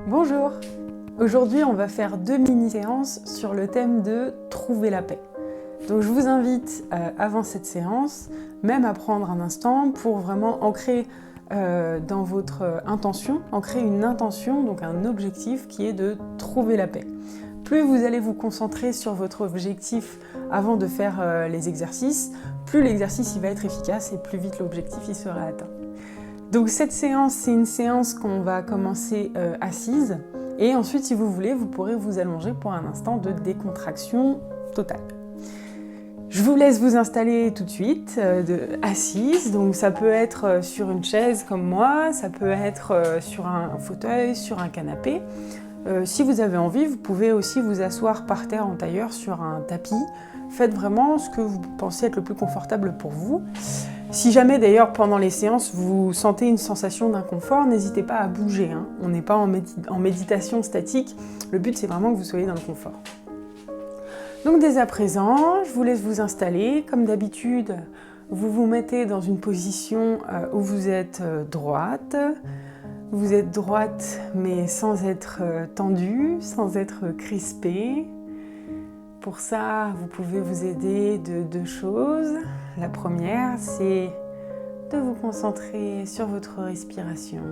Bonjour! Aujourd'hui, on va faire 2 mini-séances sur le thème de trouver la paix. Donc je vous invite, avant cette séance, même à prendre un instant pour vraiment ancrer dans votre intention, ancrer une intention, donc un objectif qui est de trouver la paix. Plus vous allez vous concentrer sur votre objectif avant de faire les exercices, plus l'exercice il va être efficace et plus vite l'objectif il sera atteint. Donc cette séance, c'est une séance qu'on va commencer assise et ensuite, si vous voulez, vous pourrez vous allonger pour un instant de décontraction totale. Je vous laisse vous installer tout de suite, assise, donc ça peut être sur une chaise comme moi, ça peut être sur un fauteuil, sur un canapé. Si vous avez envie, vous pouvez aussi vous asseoir par terre en tailleur sur un tapis. Faites vraiment ce que vous pensez être le plus confortable pour vous. Si jamais d'ailleurs pendant les séances vous sentez une sensation d'inconfort, n'hésitez pas à bouger. On n'est pas en méditation statique, le but c'est vraiment que vous soyez dans le confort. Donc dès à présent, je vous laisse vous installer. Comme d'habitude, vous vous mettez dans une position où vous êtes droite. Vous êtes droite mais sans être tendue, sans être crispée. Pour ça, vous pouvez vous aider de 2 choses. La première, c'est de vous concentrer sur votre respiration.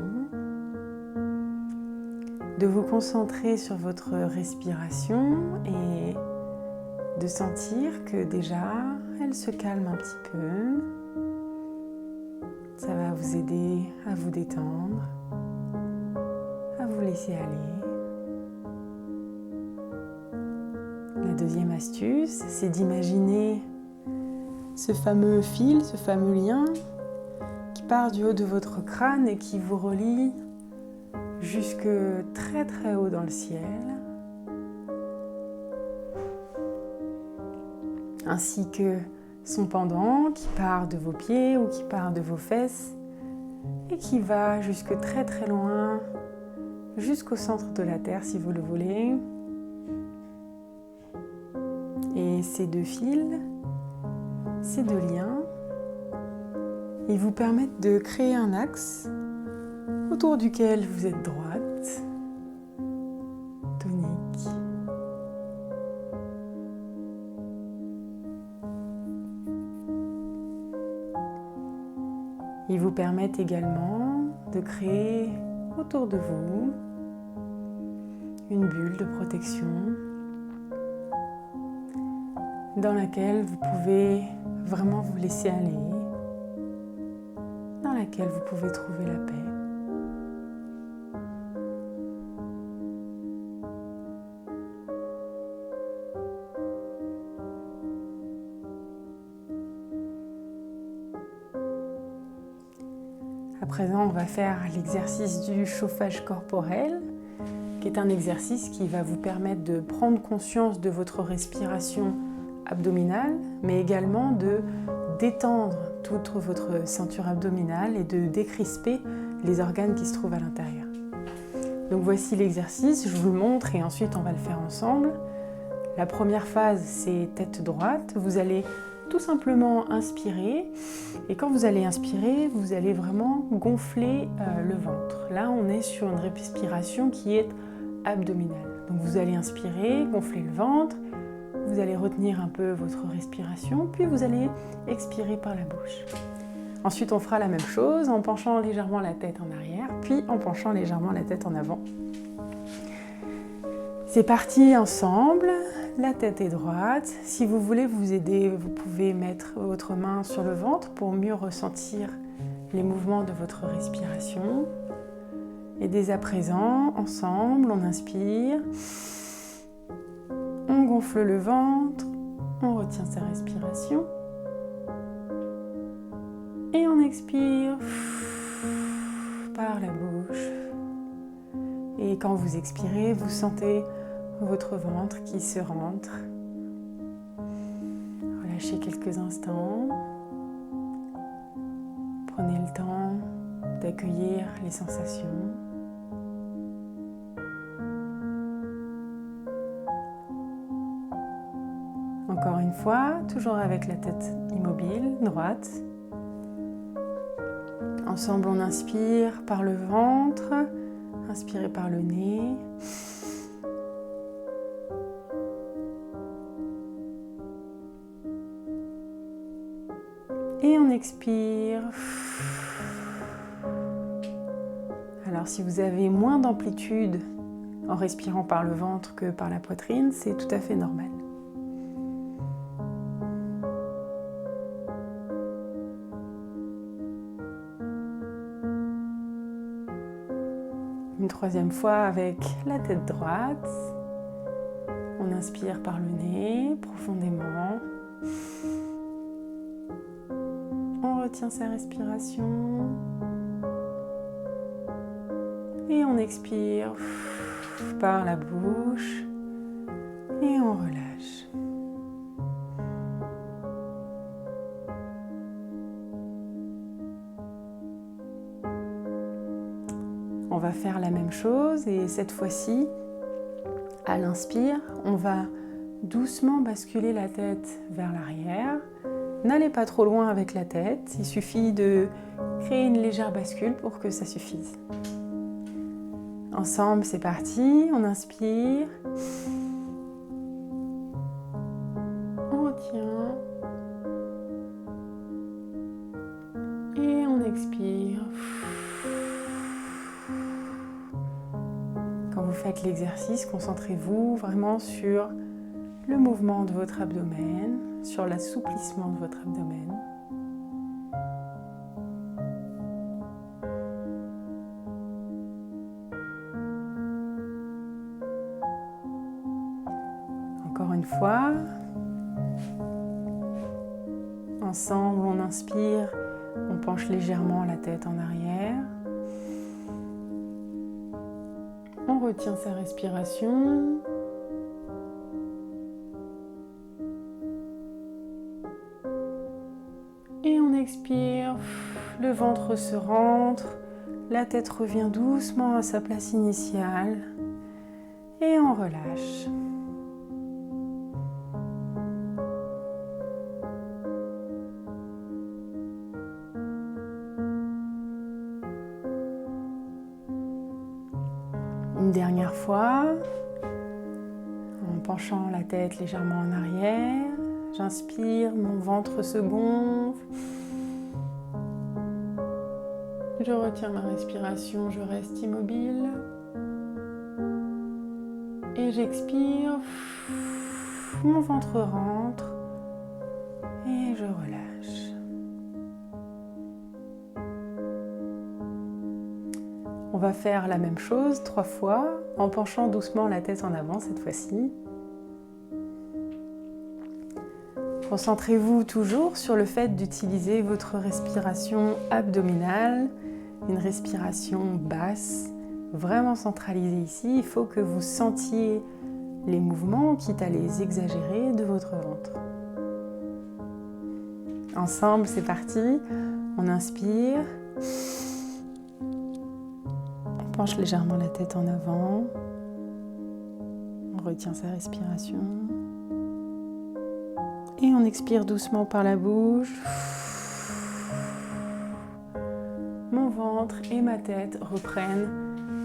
De vous concentrer sur votre respiration et de sentir que déjà, elle se calme un petit peu. Ça va vous aider à vous détendre, à vous laisser aller. La deuxième astuce, c'est d'imaginer ce fameux fil, ce fameux lien qui part du haut de votre crâne et qui vous relie jusque très très haut dans le ciel, ainsi que son pendant qui part de vos pieds ou qui part de vos fesses et qui va jusque très très loin, jusqu'au centre de la terre si vous le voulez. Et ces 2 fils, ces 2 liens, ils vous permettent de créer un axe autour duquel vous êtes droite, tonique. Ils vous permettent également de créer autour de vous une bulle de protection dans laquelle vous pouvez vraiment vous laisser aller, dans laquelle vous pouvez trouver la paix. À présent, on va faire l'exercice du chauffage corporel, qui est un exercice qui va vous permettre de prendre conscience de votre respiration abdominale, mais également de détendre toute votre ceinture abdominale et de décrisper les organes qui se trouvent à l'intérieur. Donc voici l'exercice, je vous le montre et ensuite on va le faire ensemble. La première phase, c'est tête droite. Vous allez tout simplement inspirer et quand vous allez inspirer, vous allez vraiment gonfler le ventre. Là, on est sur une respiration qui est abdominale. Donc vous allez inspirer, gonfler le ventre. Vous allez retenir un peu votre respiration, puis vous allez expirer par la bouche. Ensuite, on fera la même chose en penchant légèrement la tête en arrière, puis en penchant légèrement la tête en avant. C'est parti ensemble, la tête est droite. Si vous voulez vous aider, vous pouvez mettre votre main sur le ventre pour mieux ressentir les mouvements de votre respiration. Et dès à présent, ensemble, on inspire. On gonfle le ventre, on retient sa respiration et on expire par la bouche. Et quand vous expirez, vous sentez votre ventre qui se rentre. Relâchez quelques instants. Prenez le temps d'accueillir les sensations. Encore une fois, toujours avec la tête immobile, droite. Ensemble, on inspire par le ventre, Inspirez par le nez. Et on expire. Alors si vous avez moins d'amplitude en respirant par le ventre que par la poitrine, c'est tout à fait normal. Une troisième fois avec la tête droite. On inspire par le nez profondément. On retient sa respiration. Et on expire par la bouche. Et on relâche. On va faire la même chose et cette fois-ci, à l'inspire, on va doucement basculer la tête vers l'arrière. N'allez pas trop loin avec la tête, il suffit de créer une légère bascule pour que ça suffise. Ensemble, c'est parti, on inspire. On retient. Et on expire. Quand vous faites l'exercice, concentrez-vous vraiment sur le mouvement de votre abdomen, sur l'assouplissement de votre abdomen. Encore une fois. Ensemble, on inspire, on penche légèrement la tête en arrière. On retient sa respiration. Et on expire, le ventre se rentre, la tête revient doucement à sa place initiale. Et on relâche. Une dernière fois, en penchant la tête légèrement en arrière, j'inspire, mon ventre se gonfle. Je retiens ma respiration, je reste immobile. Et j'expire, mon ventre rentre et je relâche. On va faire la même chose 3 fois en penchant doucement la tête en avant cette fois-ci. Concentrez-vous toujours sur le fait d'utiliser votre respiration abdominale, une respiration basse, vraiment centralisée ici. Il faut que vous sentiez les mouvements, quitte à les exagérer, de votre ventre. Ensemble, c'est parti. On inspire. On penche légèrement la tête en avant. On retient sa respiration. Et on expire doucement par la bouche. Mon ventre et ma tête reprennent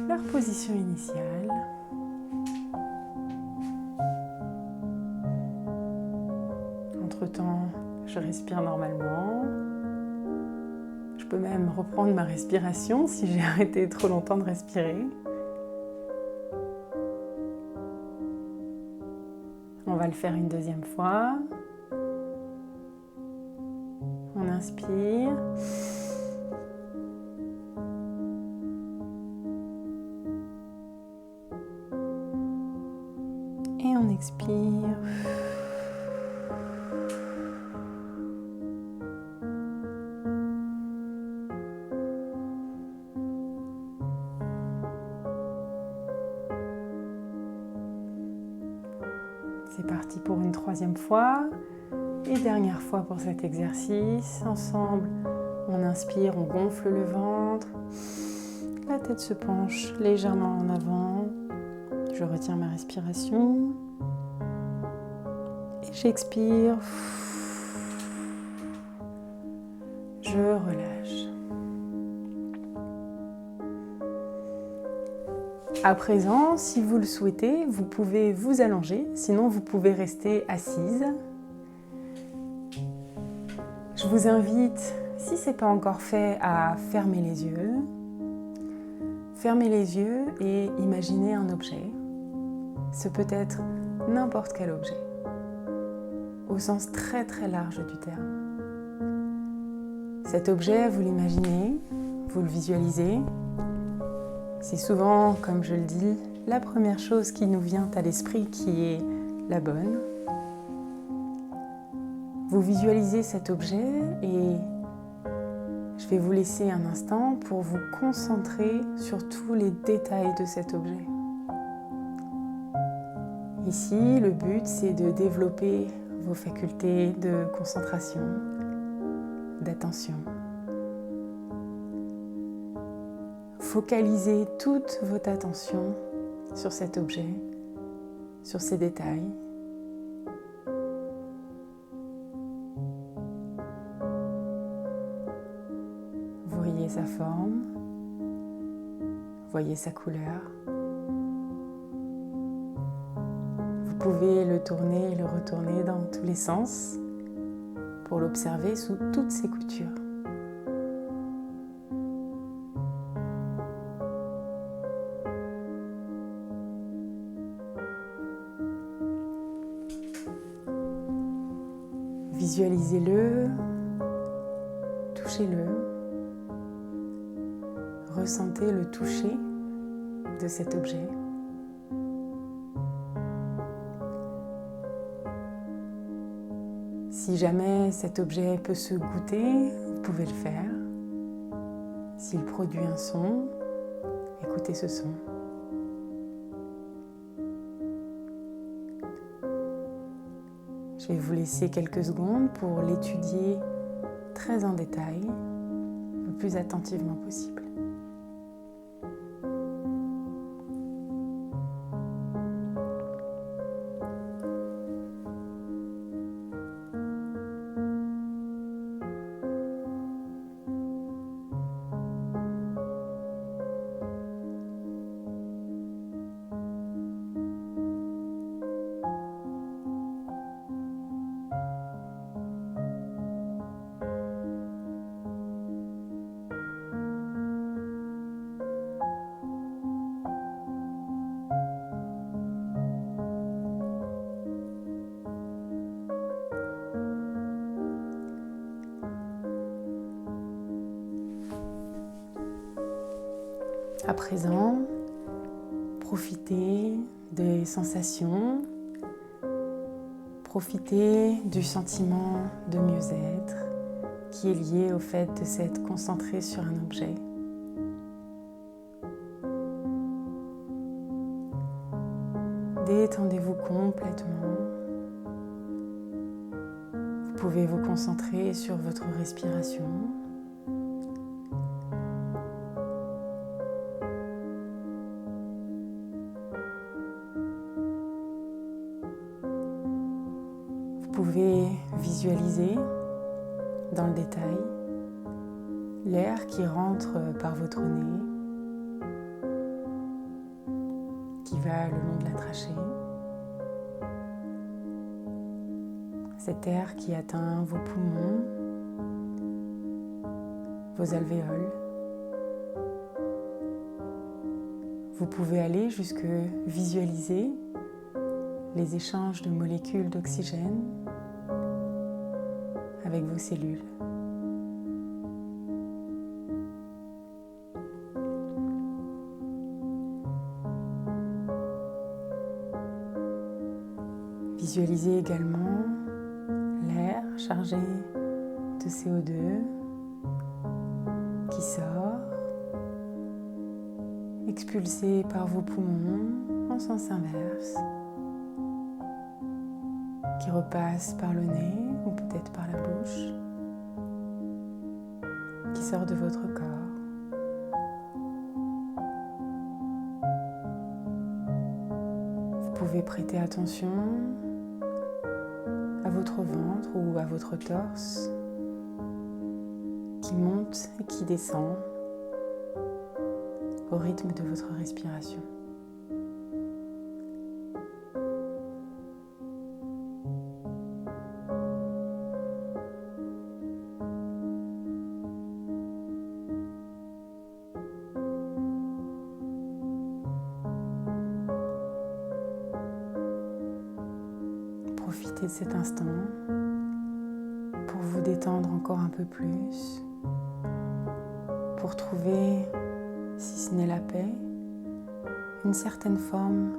leur position initiale. Entre-temps, je respire normalement. Je peux même reprendre ma respiration si j'ai arrêté trop longtemps de respirer. On va le faire une deuxième fois. On inspire. Et on expire. C'est parti pour une troisième fois et dernière fois pour cet exercice. Ensemble, on inspire, on gonfle le ventre, la tête se penche légèrement en avant. Je retiens ma respiration et j'expire. Je relâche. À présent, si vous le souhaitez, vous pouvez vous allonger, sinon vous pouvez rester assise. Je vous invite, si ce n'est pas encore fait, à fermer les yeux. Fermez les yeux et imaginez un objet. Ce peut être n'importe quel objet, au sens très très large du terme. Cet objet, vous l'imaginez, vous le visualisez. C'est souvent, comme je le dis, la première chose qui nous vient à l'esprit qui est la bonne. Vous visualisez cet objet et je vais vous laisser un instant pour vous concentrer sur tous les détails de cet objet. Ici, le but, c'est de développer vos facultés de concentration, d'attention. Focalisez toute votre attention sur cet objet, sur ces détails. Voyez sa forme, voyez sa couleur. Vous pouvez le tourner et le retourner dans tous les sens pour l'observer sous toutes ses coutures. Visualisez-le, touchez-le, ressentez le toucher de cet objet. Si jamais cet objet peut se goûter, vous pouvez le faire. S'il produit un son, écoutez ce son. Je vais vous laisser quelques secondes pour l'étudier très en détail, le plus attentivement possible. À présent, profitez des sensations, profitez du sentiment de mieux-être qui est lié au fait de s'être concentré sur un objet. Détendez-vous complètement. Vous pouvez vous concentrer sur votre respiration. Vous pouvez visualiser dans le détail l'air qui rentre par votre nez, qui va le long de la trachée. Cet air qui atteint vos poumons, vos alvéoles. Vous pouvez aller jusque visualiser les échanges de molécules d'oxygène avec vos cellules. Visualisez également l'air chargé de CO2 qui sort, expulsé par vos poumons en sens inverse, qui repasse par le nez ou peut-être par la bouche, qui sort de votre corps. Vous pouvez prêter attention à votre ventre ou à votre torse qui monte et qui descend au rythme de votre respiration. profiter de cet instant pour vous détendre encore un peu plus, pour trouver, si ce n'est la paix, une certaine forme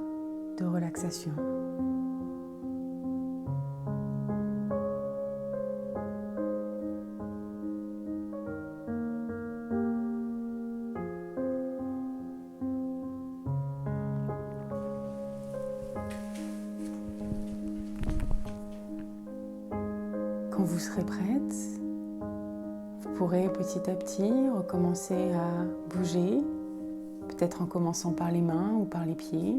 de relaxation. Quand vous serez prête, vous pourrez petit à petit recommencer à bouger, peut-être en commençant par les mains ou par les pieds.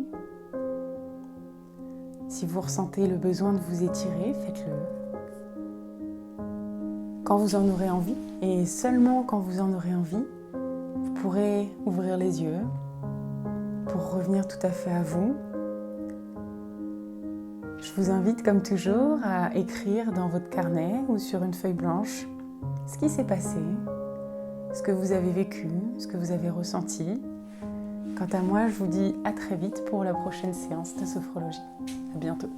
Si vous ressentez le besoin de vous étirer, faites-le. Quand vous en aurez envie, et seulement quand vous en aurez envie, vous pourrez ouvrir les yeux pour revenir tout à fait à vous. Je vous invite comme toujours à écrire dans votre carnet ou sur une feuille blanche ce qui s'est passé, ce que vous avez vécu, ce que vous avez ressenti. Quant à moi, je vous dis à très vite pour la prochaine séance de sophrologie. À bientôt.